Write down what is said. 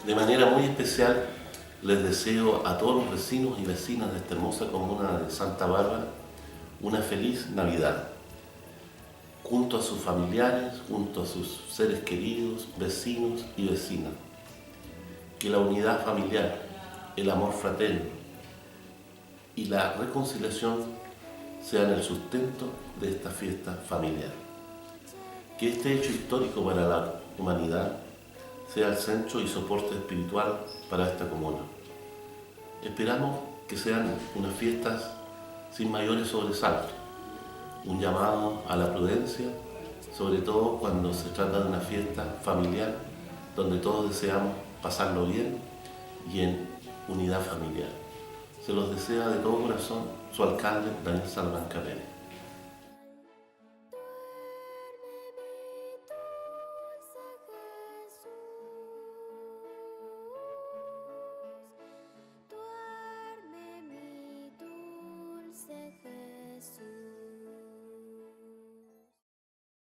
De manera muy especial les deseo a todos los vecinos y vecinas de esta hermosa comuna de Santa Bárbara una feliz Navidad, junto a sus familiares, junto a sus seres queridos, vecinos y vecinas. Que la unidad familiar, el amor fraterno y la reconciliación sean el sustento de esta fiesta familiar. Que este hecho histórico para la humanidad sea el centro y soporte espiritual para esta comuna. Esperamos que sean unas fiestas sin mayores sobresaltos, un llamado a la prudencia, sobre todo cuando se trata de una fiesta familiar donde todos deseamos pasarlo bien y en unidad familiar. Se los desea de todo corazón su alcalde, Daniel Salamanca Pérez.